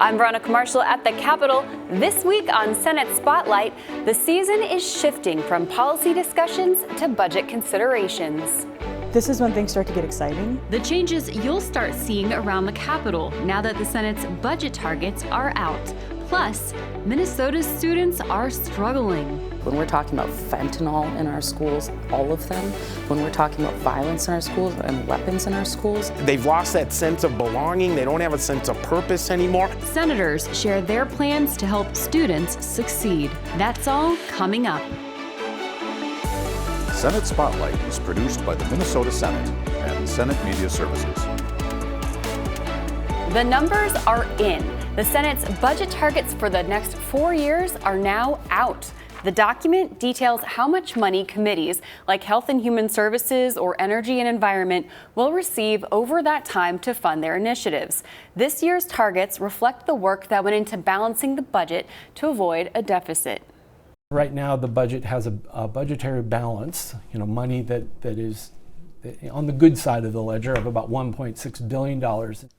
I'm Veronica Marshall at the Capitol. This week on Senate Spotlight, the season is shifting from policy discussions to budget considerations. This is when things start to get exciting. The changes you'll start seeing around the Capitol now that the Senate's budget targets are out. Plus, Minnesota's students are struggling. When we're talking about fentanyl in our schools, all of them, when we're talking about violence in our schools and weapons in our schools. They've lost that sense of belonging. They don't have a sense of purpose anymore. Senators share their plans to help students succeed. That's all coming up. Senate Spotlight is produced by the Minnesota Senate and Senate Media Services. The numbers are in. The Senate's budget targets for the next 4 years are now out. The document details how much money committees like Health and Human Services or Energy and Environment will receive over that time to fund their initiatives. This year's targets reflect the work that went into balancing the budget to avoid a deficit. Right now, the budget has a budgetary balance, money that is on the good side of the ledger of about $1.6 billion.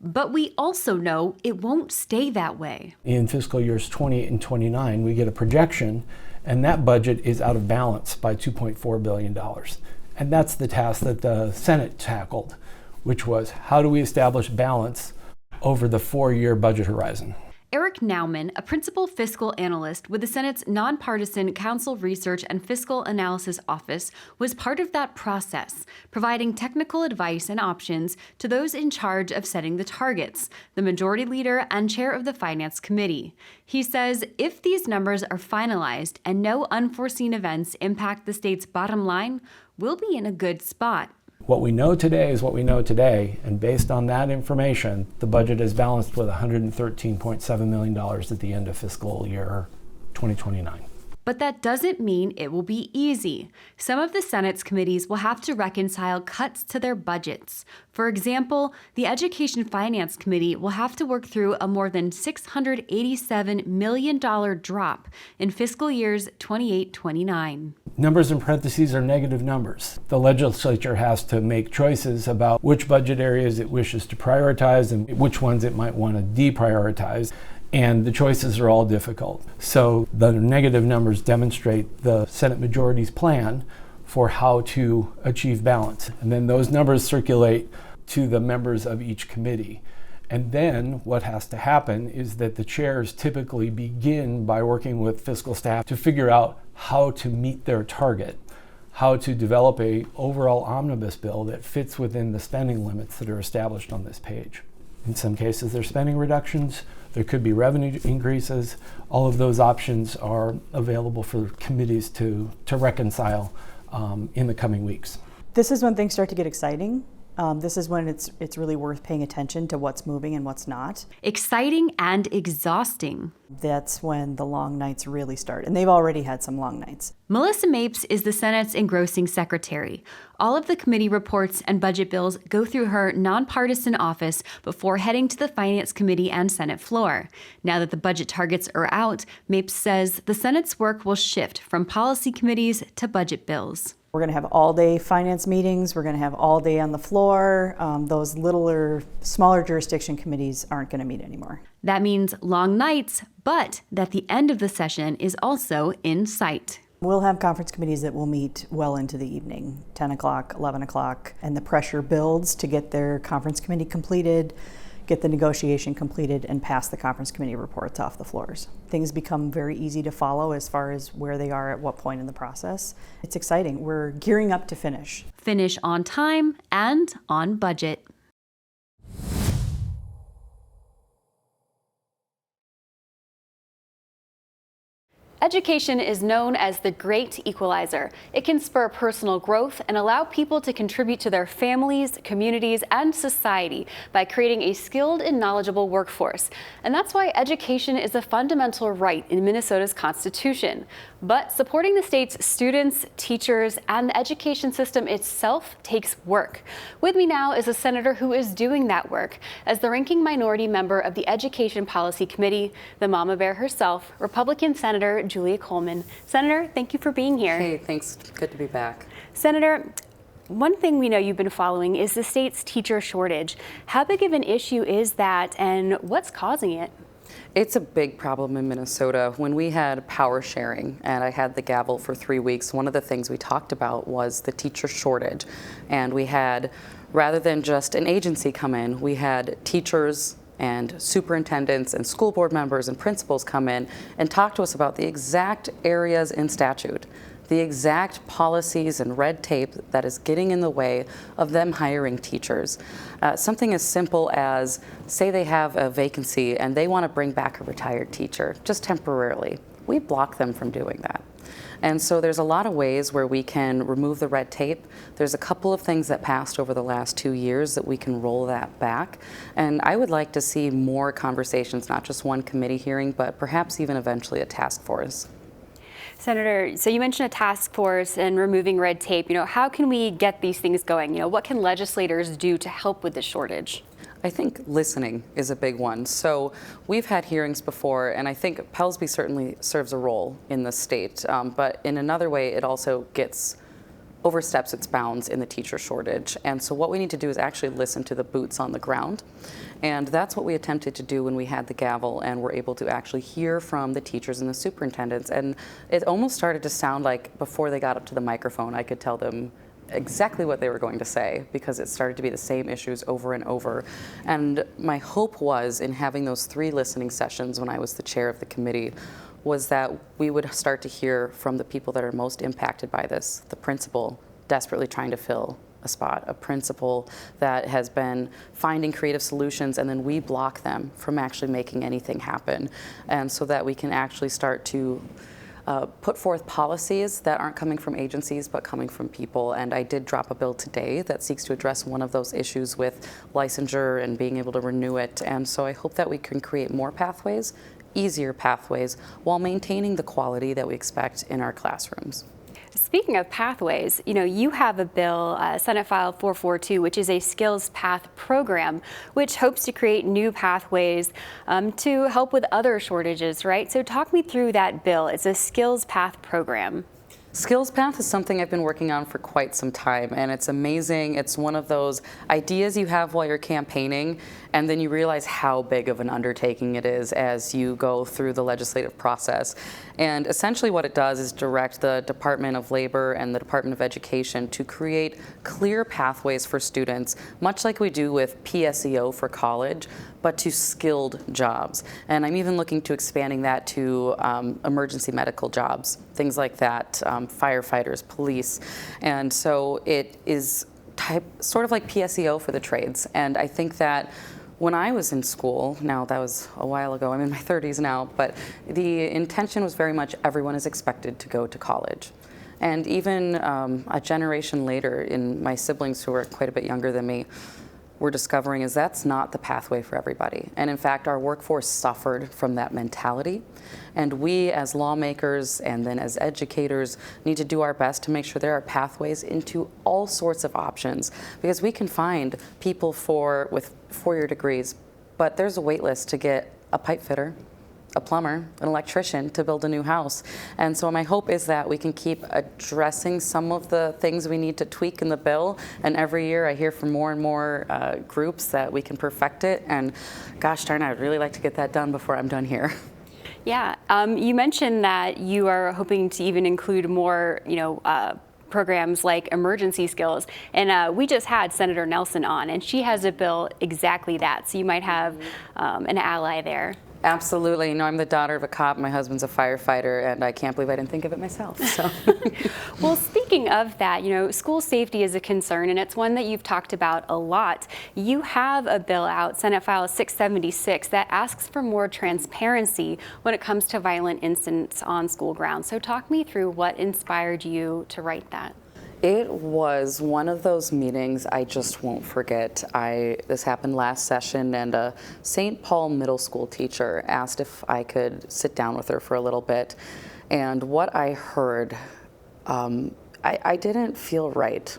But we also know it won't stay that way. In fiscal years 28 and 29, we get a projection, and that budget is out of balance by $2.4 billion. And that's the task that the Senate tackled, which was how do we establish balance over the 4-year budget horizon? Eric Nauman, a principal fiscal analyst with the Senate's Nonpartisan Council Research and Fiscal Analysis Office, was part of that process, providing technical advice and options to those in charge of setting the targets, the majority leader and chair of the Finance Committee. He says if these numbers are finalized and no unforeseen events impact the state's bottom line, we'll be in a good spot. What we know today is what we know today, and based on that information, the budget is balanced with $113.7 million at the end of fiscal year 2029. But that doesn't mean it will be easy. Some of the Senate's committees will have to reconcile cuts to their budgets. For example, the Education Finance Committee will have to work through a more than $687 million drop in fiscal years 28-29. Numbers in parentheses are negative numbers. The legislature has to make choices about which budget areas it wishes to prioritize and which ones it might want to deprioritize. And the choices are all difficult. So the negative numbers demonstrate the Senate majority's plan for how to achieve balance. And then those numbers circulate to the members of each committee. And then what has to happen is that the chairs typically begin by working with fiscal staff to figure out how to meet their target, how to develop an overall omnibus bill that fits within the spending limits that are established on this page. In some cases, there's spending reductions. There could be revenue increases. All of those options are available for committees to reconcile in the coming weeks. This is when things start to get exciting. This is when it's really worth paying attention to what's moving and what's not. Exciting and exhausting. That's when the long nights really start, and they've already had some long nights. Melissa Mapes is the Senate's engrossing secretary. All of the committee reports and budget bills go through her nonpartisan office before heading to the Finance Committee and Senate floor. Now that the budget targets are out, Mapes says the Senate's work will shift from policy committees to budget bills. We're going to have all-day finance meetings. We're going to have all day on the floor. Those smaller jurisdiction committees aren't going to meet anymore. That means long nights, but that the end of the session is also in sight. We'll have conference committees that will meet well into the evening, 10 o'clock, 11 o'clock, and the pressure builds to get their conference committee completed, get the negotiation completed, and pass the conference committee reports off the floors. Things become very easy to follow as far as where they are at what point in the process. It's exciting. We're gearing up to finish. Finish on time and on budget. Education is known as the great equalizer. It can spur personal growth and allow people to contribute to their families, communities, and society by creating a skilled and knowledgeable workforce. And that's why education is a fundamental right in Minnesota's Constitution. But supporting the state's students, teachers, and the education system itself takes work. With me now is a senator who is doing that work. As the ranking minority member of the Education Policy Committee, the mama bear herself, Republican Senator Julia Coleman. Senator, thank you for being here. Hey, thanks. Good to be back. Senator, one thing we know you've been following is the state's teacher shortage. How big of an issue is that, and what's causing it? It's a big problem in Minnesota. When we had power sharing and I had the gavel for 3 weeks, one of the things we talked about was the teacher shortage. And we had, rather than just an agency come in, we had teachers and superintendents and school board members and principals come in and talk to us about the exact areas in statute, the exact policies and red tape that is getting in the way of them hiring teachers. Something as simple as, say they have a vacancy and they want to bring back a retired teacher, just temporarily. We block them from doing that. And so there's a lot of ways where we can remove the red tape. There's a couple of things that passed over the last 2 years that we can roll that back. And I would like to see more conversations, not just one committee hearing, but perhaps even eventually a task force. Senator, so you mentioned a task force and removing red tape. How can we get these things going? What can legislators do to help with the shortage? I think listening is a big one. So we've had hearings before, and I think Pellsby certainly serves a role in the state, but in another way, it also oversteps its bounds in the teacher shortage. And so what we need to do is actually listen to the boots on the ground. And that's what we attempted to do when we had the gavel and were able to actually hear from the teachers and the superintendents. And it almost started to sound like before they got up to the microphone, I could tell them exactly what they were going to say, because it started to be the same issues over and over. And my hope was, in having those 3 listening sessions when I was the chair of the committee, was that we would start to hear from the people that are most impacted by this, the principal desperately trying to fill a spot, a principal that has been finding creative solutions, and then we block them from actually making anything happen. And so that we can actually start to put forth policies that aren't coming from agencies but coming from people. And I did drop a bill today that seeks to address one of those issues with licensure and being able to renew it. And so I hope that we can create more pathways, easier pathways, while maintaining the quality that we expect in our classrooms. Speaking of pathways, you have a bill, Senate File 442, which is a skills path program, which hopes to create new pathways to help with other shortages, right? So talk me through that bill. It's a skills path program. Skills Path is something I've been working on for quite some time, and it's amazing. It's one of those ideas you have while you're campaigning, and then you realize how big of an undertaking it is as you go through the legislative process. And essentially what it does is direct the Department of Labor and the Department of Education to create clear pathways for students, much like we do with PSEO for college, but to skilled jobs. And I'm even looking to expanding that to emergency medical jobs, things like that, firefighters, police. And so it is sort of like PSEO for the trades. And I think that when I was in school, now that was a while ago, I'm in my 30s now, but the intention was very much everyone is expected to go to college. And even a generation later, in my siblings who are quite a bit younger than me, we're discovering is that's not the pathway for everybody. And in fact, our workforce suffered from that mentality. And we as lawmakers and then as educators need to do our best to make sure there are pathways into all sorts of options, because we can find people with 4-year degrees, but there's a wait list to get a pipe fitter, a plumber, an electrician to build a new house. And so my hope is that we can keep addressing some of the things we need to tweak in the bill. And every year I hear from more and more groups that we can perfect it. And gosh darn, I would really like to get that done before I'm done here. Yeah, you mentioned that you are hoping to even include more, programs like emergency skills. And we just had Senator Nelson on, and she has a bill exactly that. So you might have an ally there. Absolutely. No, I'm the daughter of a cop. My husband's a firefighter, and I can't believe I didn't think of it myself. So. Well, speaking of that, school safety is a concern, and it's one that you've talked about a lot. You have a bill out, Senate File 676, that asks for more transparency when it comes to violent incidents on school grounds. So talk me through what inspired you to write that. It was one of those meetings I just won't forget. This happened last session, and a St. Paul middle school teacher asked if I could sit down with her for a little bit. And what I heard, I didn't feel right.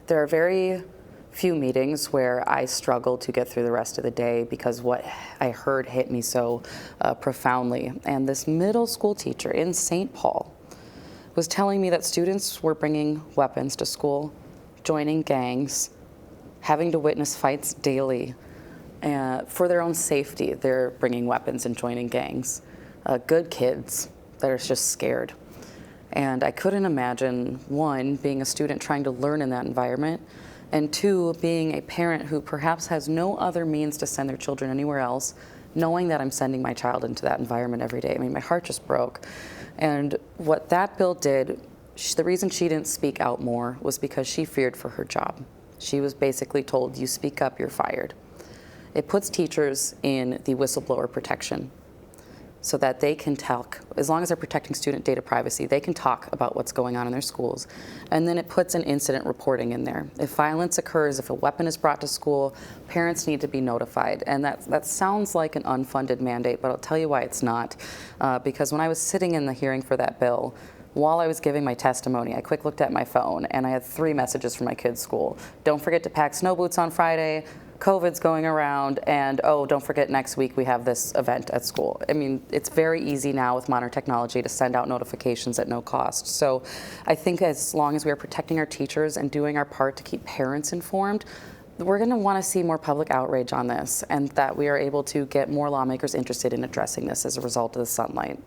There are very few meetings where I struggle to get through the rest of the day because what I heard hit me so profoundly. And this middle school teacher in St. Paul was telling me that students were bringing weapons to school, joining gangs, having to witness fights daily, For their own safety, they're bringing weapons and joining gangs. Good kids that are just scared. And I couldn't imagine, one, being a student trying to learn in that environment, and two, being a parent who perhaps has no other means to send their children anywhere else, knowing that I'm sending my child into that environment every day. I mean, my heart just broke. And what that bill did, the reason she didn't speak out more was because she feared for her job. She was basically told, you speak up, you're fired. It puts teachers in the whistleblower protection so that they can talk, as long as they're protecting student data privacy, they can talk about what's going on in their schools. And then it puts an incident reporting in there. If violence occurs, if a weapon is brought to school, parents need to be notified. And that sounds like an unfunded mandate, but I'll tell you why it's not. Because when I was sitting in the hearing for that bill, while I was giving my testimony, I quick looked at my phone and I had 3 messages from my kids' school. Don't forget to pack snow boots on Friday. COVID's going around, and oh, don't forget next week we have this event at school. I mean, it's very easy now with modern technology to send out notifications at no cost. So I think as long as we are protecting our teachers and doing our part to keep parents informed, we're going to want to see more public outrage on this, and that we are able to get more lawmakers interested in addressing this as a result of the sunlight.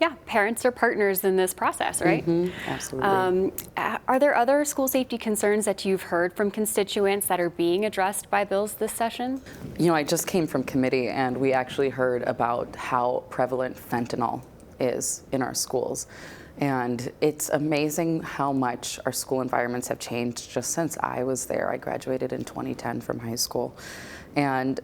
Yeah, parents are partners in this process, right? Absolutely. Are there other school safety concerns that you've heard from constituents that are being addressed by bills this session? You know, I just came from committee and we actually heard about how prevalent fentanyl is in our schools. And it's amazing how much our school environments have changed just since I was there. I graduated in 2010 from high school. And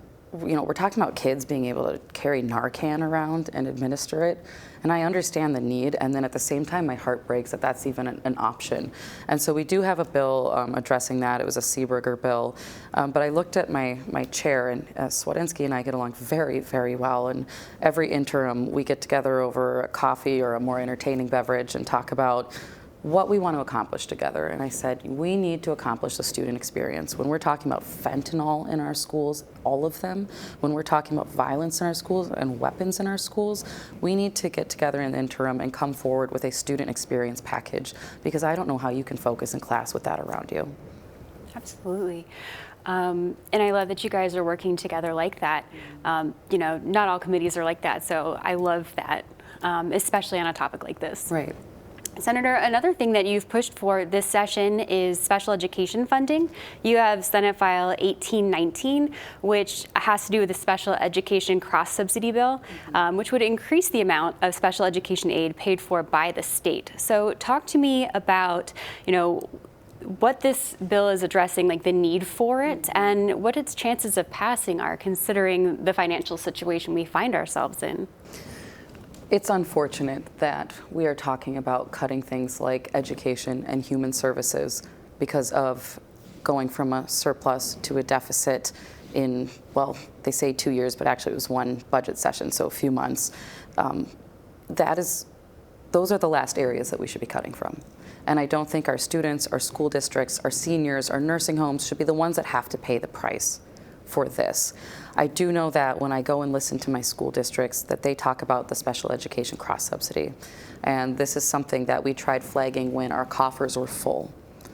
you know, we're talking about kids being able to carry Narcan around and administer it. And I understand the need, and then at the same time, my heart breaks that that's even an option. And so we do have a bill addressing that. It was a Seeberger bill. But I looked at my chair, and Cwodzinski and I get along very, very well. And every interim, we get together over a coffee or a more entertaining beverage and talk about what we want to accomplish together. And I said, we need to accomplish the student experience. When we're talking about fentanyl in our schools, all of them, when we're talking about violence in our schools and weapons in our schools, we need to get together in the interim and come forward with a student experience package, because I don't know how you can focus in class with that around you. Absolutely. And I love that you guys are working together like that. You know, not all committees are like that, so I love that, especially on a topic like this. Right. Senator, another thing that you've pushed for this session is special education funding. You have Senate File 1819, which has to do with the special education cross-subsidy bill, which would increase the amount of special education aid paid for by the state. So talk to me about, you know, what this bill is addressing, like the need for it, and what its chances of passing are, considering the financial situation we find ourselves in. It's unfortunate that we are talking about cutting things like education and human services because of going from a surplus to a deficit in, well, they say 2 years, but actually it was one budget session, so a few months. Those are the last areas that we should be cutting from. And I don't think our students, our school districts, our seniors, our nursing homes should be the ones that have to pay the price for this. I do know that when I go and listen to my school districts, that they talk about the special education cross-subsidy. And this is something that we tried flagging when our coffers were full.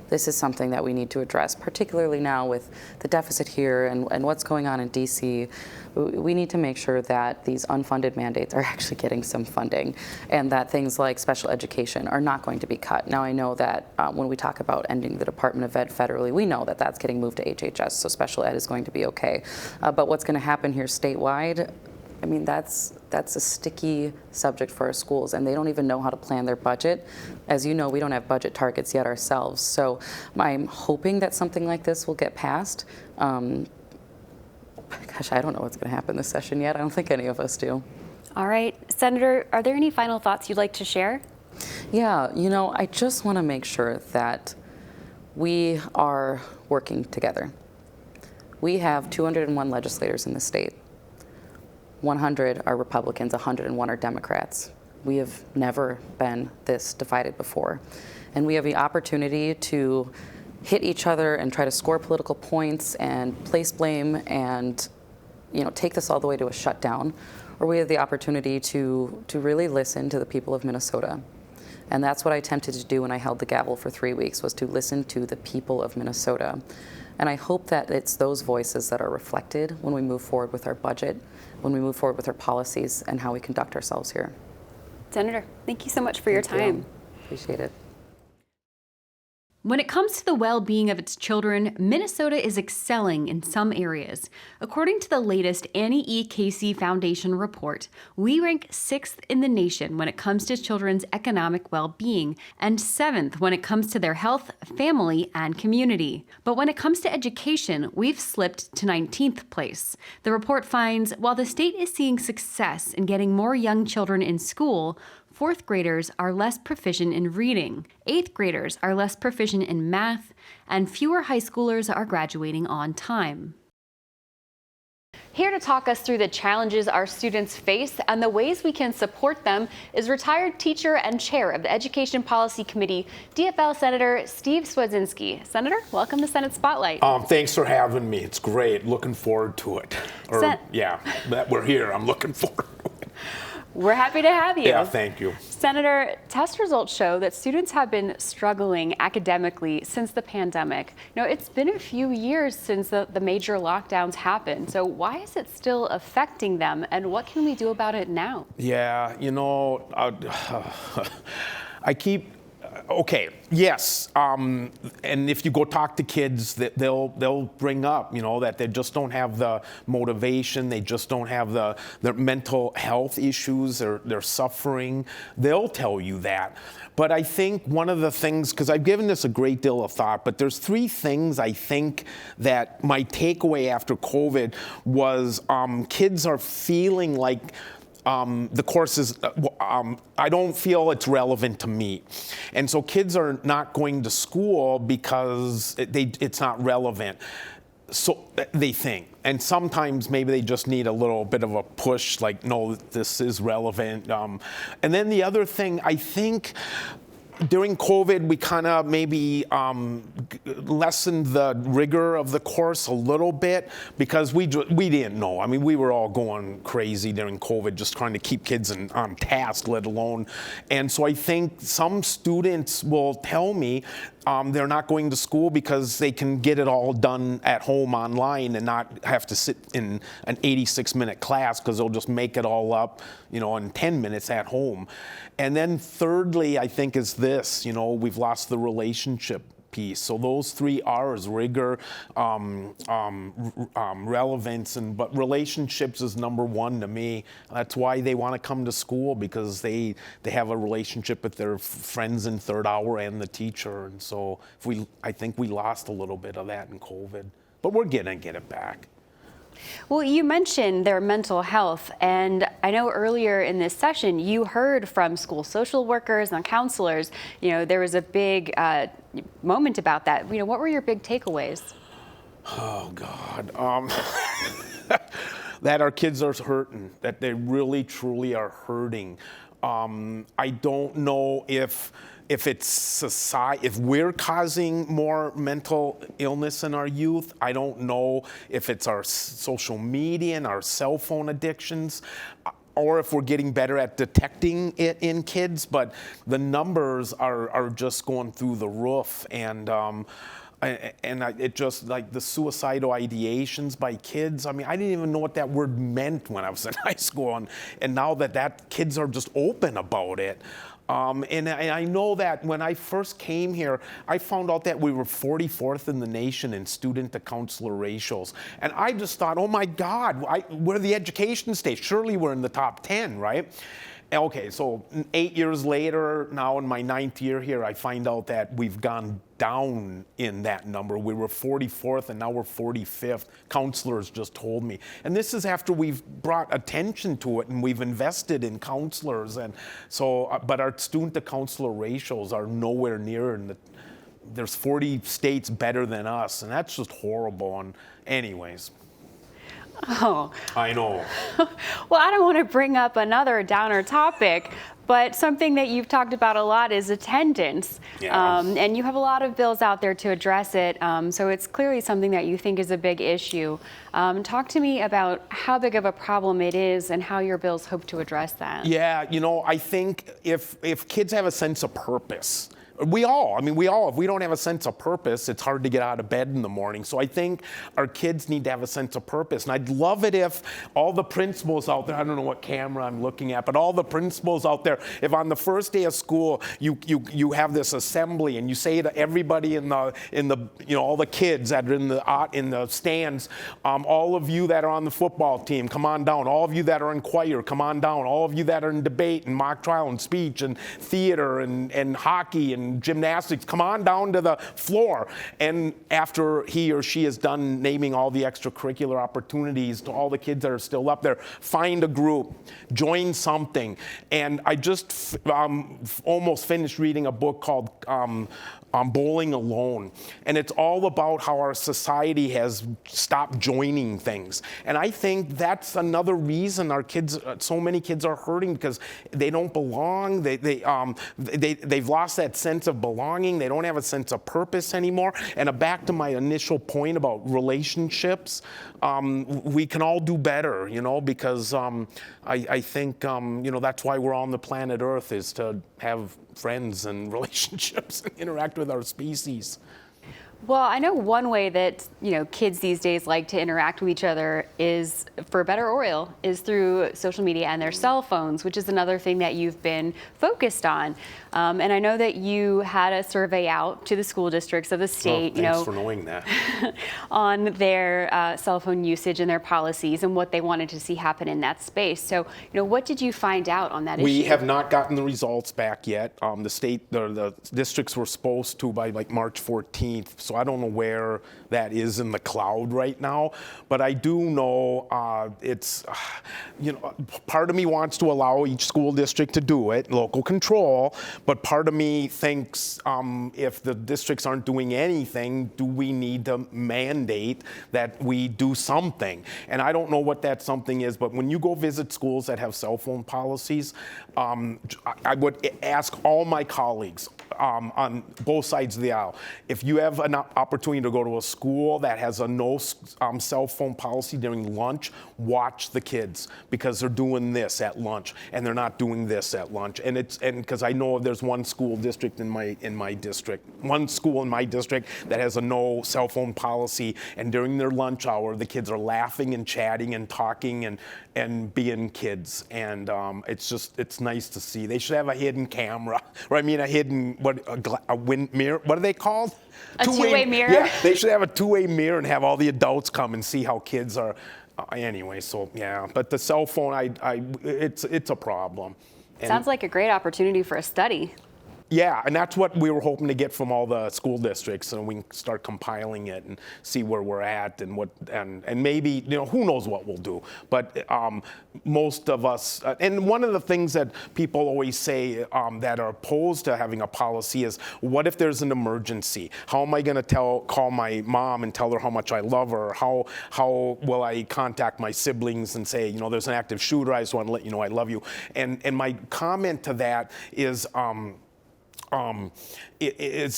This is something that we need to address, particularly now with the deficit here and what's going on in DC. We need to make sure that these unfunded mandates are actually getting some funding, and that things like special education are not going to be cut. Now, I know that when we talk about ending the Department of Ed federally, we know that that's getting moved to HHS, so special ed is going to be okay. But what's going to happen here statewide, I mean, that's a sticky subject for our schools, and they don't even know how to plan their budget. As you know, we don't have budget targets yet ourselves. So I'm hoping that something like this will get passed. Gosh, I don't know what's going to happen this session yet. I don't think any of us do. All right. Senator, are there any final thoughts you'd like to share? Yeah, you know, I just want to make sure that we are working together. We have 201 legislators in the state. 100 are Republicans, 101 are Democrats. We have never been this divided before. And we have the opportunity to hit each other and try to score political points and place blame and, you know, take this all the way to a shutdown. Or we have the opportunity to really listen to the people of Minnesota. And that's what I attempted to do when I held the gavel for 3 weeks, was to listen to the people of Minnesota. And I hope that it's those voices that are reflected when we move forward with our budget, when we move forward with our policies, and how we conduct ourselves here. Senator, thank you so much for your time. Appreciate it. When it comes to the well-being of its children, Minnesota is excelling in some areas. According to the latest Annie E. Casey Foundation report, we rank 6th in the nation when it comes to children's economic well-being and 7th when it comes to their health, family, and community. But when it comes to education, we've slipped to 19th place. The report finds while the state is seeing success in getting more young children in school, 4th graders are less proficient in reading, 8th graders are less proficient in math, and fewer high schoolers are graduating on time. Here to talk us through the challenges our students face and the ways we can support them is retired teacher and chair of the Education Policy Committee, DFL Senator Steve Cwodzinski. Senator, welcome to Senate Spotlight. Thanks for having me. It's great. Looking forward to it. That we're here. I'm looking forward to it. We're happy to have you. Yeah, thank you. Senator, test results show that students have been struggling academically since the pandemic. You know, it's been a few years since the major lockdowns happened. So why is it still affecting them, and what can we do about it now? Yeah, okay, yes, and if you go talk to kids, they'll bring up, that they just don't have the motivation, they just don't have their mental health issues, they're suffering. They'll tell you that. But I think one of the things, because I've given this a great deal of thought, but there's 3 things I think that my takeaway after COVID was kids are feeling like the course is, I don't feel it's relevant to me. And so kids are not going to school because it's not relevant. So they think. And sometimes maybe they just need a little bit of a push, like, no, this is relevant. And then the other thing, I think, during COVID, we kind of maybe lessened the rigor of the course a little bit because we didn't know. I mean, we were all going crazy during COVID, just trying to keep kids on task, let alone. And so I think some students will tell me they're not going to school because they can get it all done at home online and not have to sit in an 86-minute class because they'll just make it all up, in 10 minutes at home. And then thirdly, I think is this, we've lost the relationship piece. So those 3 R's, rigor, relevance, but relationships is number 1 to me. That's why they want to come to school, because they have a relationship with their friends in third hour and the teacher. And so I think we lost a little bit of that in COVID, but we're going to get it back. Well, you mentioned their mental health, and I know earlier in this session you heard from school social workers and counselors. There was a big moment about that. What were your big takeaways? Oh, God. That our kids are hurting, that they really, truly are hurting. I don't know if it's society, if we're causing more mental illness in our youth. I don't know if it's our social media and our cell phone addictions, or if we're getting better at detecting it in kids, but the numbers are just going through the roof. And it just, like, the suicidal ideations by kids. I mean, I didn't even know what that word meant when I was in high school, and now that kids are just open about it. And I know that when I first came here, I found out that we were 44th in the nation in student-to-counselor ratios. And I just thought, oh my God, we're the education state. Surely we're in the top 10, right? Okay, so 8 years later, now in my 9th year here, I find out that we've gone down in that number. We were 44th and now we're 45th. Counselors just told me. And this is after we've brought attention to it and we've invested in counselors. And so, but our student-to-counselor ratios are nowhere near, there's 40 states better than us, and that's just horrible. And anyways. Oh. I know. Well, I don't want to bring up another downer topic, but something that you've talked about a lot is attendance. Yeah. And you have a lot of bills out there to address it. So it's clearly something that you think is a big issue. Talk to me about how big of a problem it is and how your bills hope to address that. Yeah, I think if kids have a sense of purpose, We all, if we don't have a sense of purpose, it's hard to get out of bed in the morning. So I think our kids need to have a sense of purpose. And I'd love it if all the principals out there, I don't know what camera I'm looking at, but all the principals out there, if on the first day of school, you have this assembly and you say to everybody in the all the kids that are in the stands, all of you that are on the football team, come on down. All of you that are in choir, come on down. All of you that are in debate and mock trial and speech and theater and hockey and gymnastics, come on down to the floor. And after he or she is done naming all the extracurricular opportunities to all the kids that are still up there, find a group, join something. And I just almost finished reading a book called Bowling Alone. And it's all about how our society has stopped joining things. And I think that's another reason our kids, so many kids are hurting, because they don't belong. They've lost that sense of belonging. They don't have a sense of purpose anymore. And back to my initial point about relationships, we can all do better, because I think, that's why we're on the planet Earth, is to have friends and relationships and interact with our species. Well, I know one way that, kids these days like to interact with each other is, for better or ill, is through social media and their cell phones, which is another thing that you've been focused on. And I know that you had a survey out to the school districts of the state, thanks for knowing that. on their cell phone usage and their policies and what they wanted to see happen in that space. So, what did you find out on that issue? We have not gotten the results back yet. The districts were supposed to by March 14th. So I don't know where that is in the cloud right now, but I do know part of me wants to allow each school district to do it, local control, but part of me thinks if the districts aren't doing anything, do we need to mandate that we do something? And I don't know what that something is, but when you go visit schools that have cell phone policies, I would ask all my colleagues on both sides of the aisle, if you have an opportunity to go to a school that has a no cell phone policy during lunch, watch the kids, because they're doing this at lunch and they're not doing this at lunch. And because I know there's one school district in my district, one school in my district that has a no cell phone policy, and during their lunch hour, the kids are laughing and chatting and talking and being kids. And it's nice to see. They should have a hidden camera, or a hidden, a wind mirror. What are they called? A two-way mirror? Yeah, they should have a two-way mirror and have all the adults come and see how kids are. Anyway, so yeah, but the cell phone, it's a problem. Sounds like a great opportunity for a study. Yeah, and that's what we were hoping to get from all the school districts, and we can start compiling it and see where we're at and maybe, who knows what we'll do. But most of us, and one of the things that people always say that are opposed to having a policy is, what if there's an emergency? How am I going to call my mom and tell her how much I love her? How will I contact my siblings and say, there's an active shooter, I just want to let you know I love you? And my comment to that is,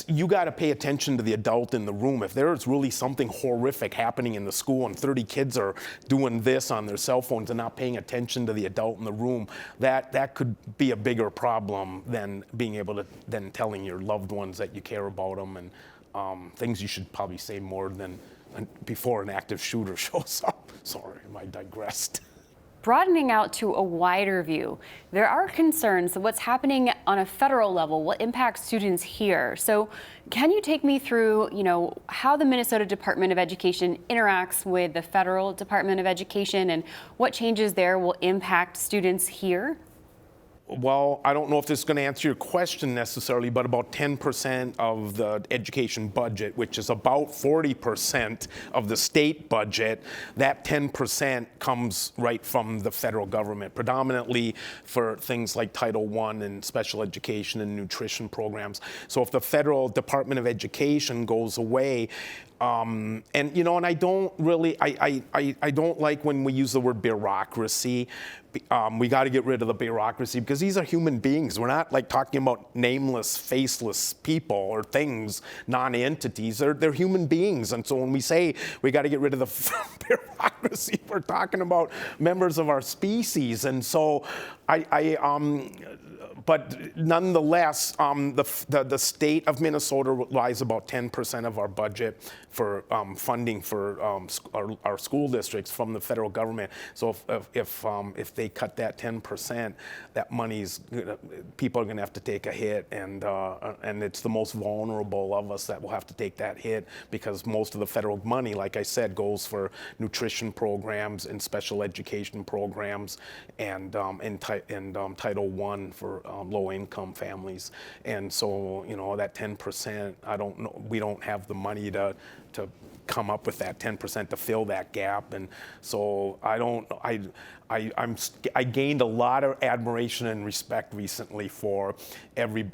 you got to pay attention to the adult in the room. If there is really something horrific happening in the school and 30 kids are doing this on their cell phones and not paying attention to the adult in the room, that could be a bigger problem than being able to telling your loved ones that you care about them, and things you should probably say more than before an active shooter shows up. Sorry, I digressed. Broadening out to a wider view, there are concerns that what's happening on a federal level will impact students here. So can you take me through, how the Minnesota Department of Education interacts with the federal Department of Education and what changes there will impact students here? Well, I don't know if this is going to answer your question necessarily, but about 10% of the education budget, which is about 40% of the state budget, that 10% comes right from the federal government, predominantly for things like Title I and special education and nutrition programs. So if the federal Department of Education goes away, and I don't really, I don't like when we use the word bureaucracy. We got to get rid of the bureaucracy, because these are human beings. We're not talking about nameless, faceless people or things, non-entities. They're human beings. And so when we say we got to get rid of the bureaucracy, we're talking about members of our species. And so but nonetheless, the state of Minnesota relies about 10% of our budget for funding for our school districts from the federal government. So if they cut that 10%, that money's people are going to have to take a hit, and it's the most vulnerable of us that will have to take that hit, because most of the federal money, like I said, goes for nutrition programs and special education programs, and Title I for low-income families. And so, that 10%, I don't know, we don't have the money to come up with that 10% to fill that gap. And so I gained a lot of admiration and respect recently for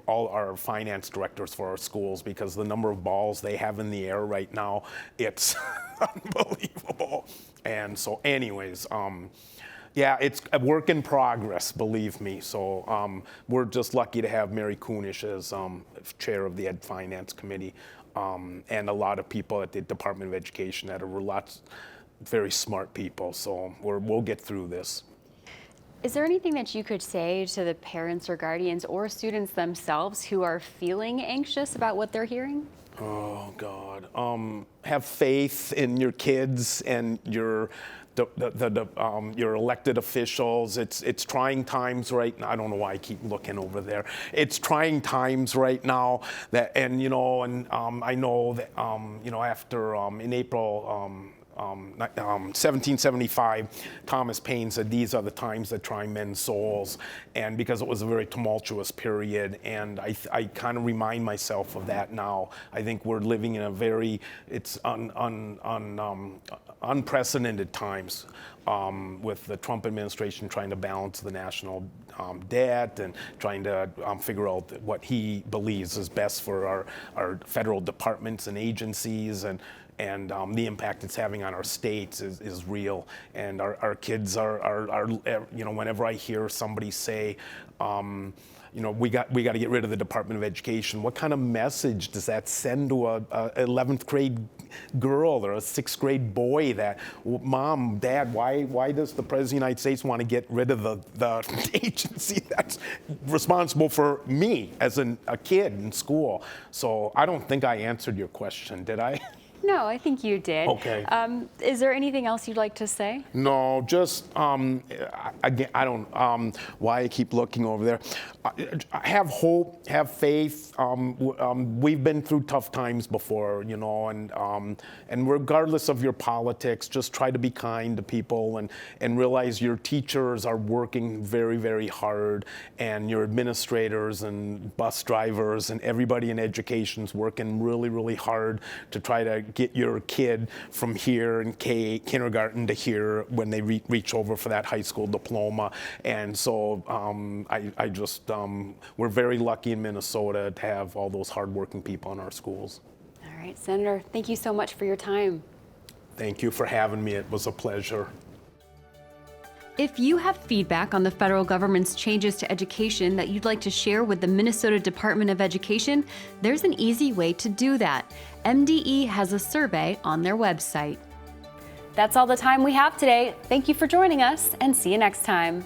all our finance directors for our schools, because the number of balls they have in the air right now, it's unbelievable. And so anyways, yeah, it's a work in progress, believe me. So we're just lucky to have Mary Kunish as chair of the Ed Finance Committee, and a lot of people at the Department of Education that are very smart people. So we'll get through this. Is there anything that you could say to the parents or guardians or students themselves who are feeling anxious about what they're hearing? Oh, God. Have faith in your kids and your elected officials. It's trying times right now. I don't know why I keep looking over there. It's trying times right now. I know that after in April 1775, Thomas Paine said, "These are the times that try men's souls," and because it was a very tumultuous period, and I kind of remind myself of that now. I think we're living in a very unprecedented times with the Trump administration trying to balance the national debt and trying to figure out what he believes is best for our federal departments and agencies, and the impact it's having on our states is real. And our kids are whenever I hear somebody say, we got to get rid of the Department of Education, what kind of message does that send to a 11th grade girl or a 6th grade boy that, Mom, Dad, why does the President of the United States want to get rid of the agency that's responsible for me as a kid in school? So I don't think I answered your question, did I? No, I think you did. Okay. Is there anything else you'd like to say? No, just again, I don't why I keep looking over there. Have hope, have faith. We've been through tough times before, and regardless of your politics, just try to be kind to people and realize your teachers are working very, very hard, and your administrators and bus drivers and everybody in education is working really, really hard to try to get your kid from here in kindergarten to here when they reach over for that high school diploma. And so I just, we're very lucky in Minnesota to have all those hardworking people in our schools. All right, Senator, thank you so much for your time. Thank you for having me. It was a pleasure. If you have feedback on the federal government's changes to education that you'd like to share with the Minnesota Department of Education, there's an easy way to do that. MDE has a survey on their website. That's all the time we have today. Thank you for joining us, and see you next time.